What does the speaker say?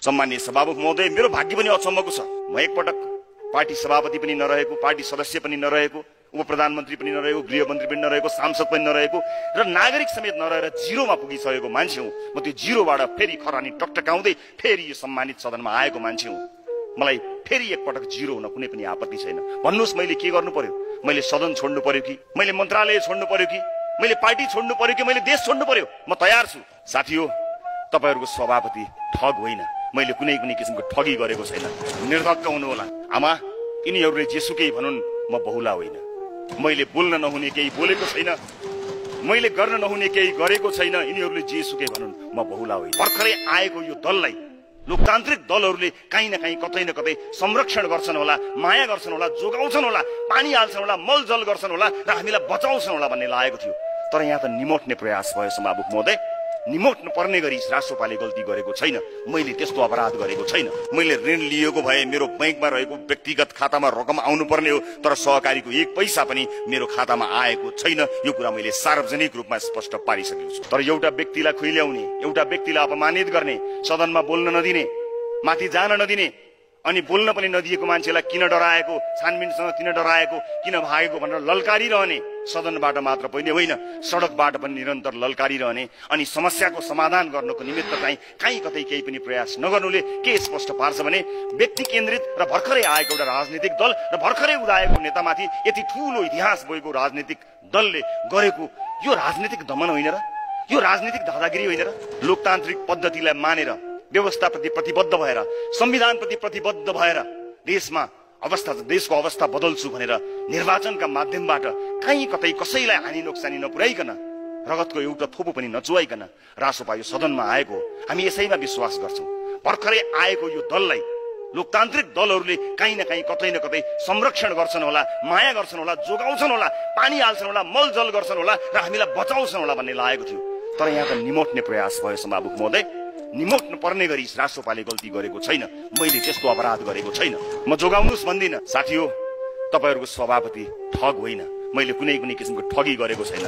सम्माननीय सभामुख महोदय, मेरो भाग्य पनि अचम्मको छ। म एकपटक पार्टी सभापति पनि नरहेको, पार्टी सदस्य पनि नरहेको, उप प्रधानमन्त्री पनि नरहेको, गृहमन्त्री पनि नरहेको, सांसद पनि नरहेको र नागरिक समेत नरहेर जिरोमा पुगिसकेको मान्छे हुँ। म त्यो जिरोबाट फेरि खरानी टकटकाउँदै फेरि यो सम्मानित सदनमा आएको मान्छे हुँ। मलाई फेरि एकपटक जिरो हुन कुनै पनि आपत्ति छैन। भन्नुहोस् मैले के गर्नु पर्यो? मैले सदन छोड्नु पर्यो कि, मैले मन्त्रालय छोड्नु पर्यो कि, मैले पार्टी छोड्नु पर्यो कि, मैले देश छोड्नु पर्यो? म तयार छु। साथी हो, तपाईहरुको सभापति ठग होइन। मैले कुनै पनि किसिमको ठगी गरेको छैन। निर्धक्क हुनु होला। आमा, यिनीहरूले जेसुकै भनुन्, म बहुला होइन। मैले बोल्न नहुने केही बोलेको छैन, मैले गर्न नहुने केही गरेको छैन। यिनीहरूले जेसुकै भनुन्, म बहुला होइन। भर्खरै आएको यो दललाई लोकतान्त्रिक दलहरूले कहीँ न कहीँ कतै न कतै संरक्षण गर्छन् होला, माया गर्छन् होला, जोगाउँछन् होला, पानी हाल्छन् होला, मलजल गर्छन् होला र हामीलाई बचाउँछन् होला भन्ने लागेको थियो। तर यहाँ त निमोट्ने प्रयास भयो सभामुख महोदय। निमोट्नु पर्ने गरी राष्ट्रपाले गल्ती गरेको छैन। मैले त्यस्तो अपराध गरेको छैन। मैले ऋण लिएको भए मेरो बैंकमा रहेको व्यक्तिगत खातामा रकम आउनु पर्ने हो, तर सहकारीको एक पैसा पनि मेरो खातामा आएको छैन। यो कुरा मैले सार्वजनिक रूपमा स्पष्ट पारिसकेको छु। तर एउटा व्यक्तिलाई खुइल्याउने, एउटा व्यक्तिलाई अपमानित गर्ने, सदनमा बोल्न नदिने, माथि जान नदिने, अनि बोल्न पनि नदिएको मान्छेलाई किन डराएको, छानबिनसँग किन डराएको, किन भागेको भनेर ललकारिरहने, सदनबाट मात्र पनि होइन सडकबाट पनि निरन्तर ललकारिरहने, अनि समस्याको समाधान गर्नको निमित्त चाहिँ कहीँ कतै केही पनि प्रयास नगर्नुले के स्पष्ट पार्छ भने व्यक्ति केन्द्रित र भर्खरै आएको एउटा राजनीतिक दल र भर्खरै उदाएको नेतामाथि यति ठूलो इतिहास बोकेको राजनीतिक दलले गरेको यो राजनीतिक दमन होइन र? यो राजनीतिक दादागिरी होइन र? लोकतान्त्रिक पद्धतिलाई मानेर, व्यवस्थाप्रति प्रतिबद्ध भएर, संविधानप्रति प्रतिबद्ध भएर देशको अवस्था बदल्छु भनेर निर्वाचनका माध्यमबाट कहीँ कतै कसैलाई हानि नोक्सानी नपुर्याइकन, रगतको एउटा थोपो पनि नचुवाइकन रासोपा यो सदनमा आएको, हामी यसैमा विश्वास गर्छौँ। भर्खरै आएको यो दललाई लोकतान्त्रिक दलहरूले कहीँ न कहीँ कतै न कतै संरक्षण गर्छन् होला, माया गर्छन् होला, जोगाउँछन् होला, पानी हाल्छन् होला, मलजल गर्छन् होला र हामीलाई बचाउँछन् होला भन्ने लागेको थियो। तर यहाँ त निमोट्ने प्रयास भयो सभामुख महोदय। निमोट्नु पर्ने गरी राष्ट्रपाले गल्ती गरेको छैन। मैले त्यस्तो अपराध गरेको छैन। म जोगाउनुस् भन्दिनँ। साथी हो, तपाईहरुको सभापति ठग होइन। मैले कुनै पनि किसिमको ठगी गरेको छैन।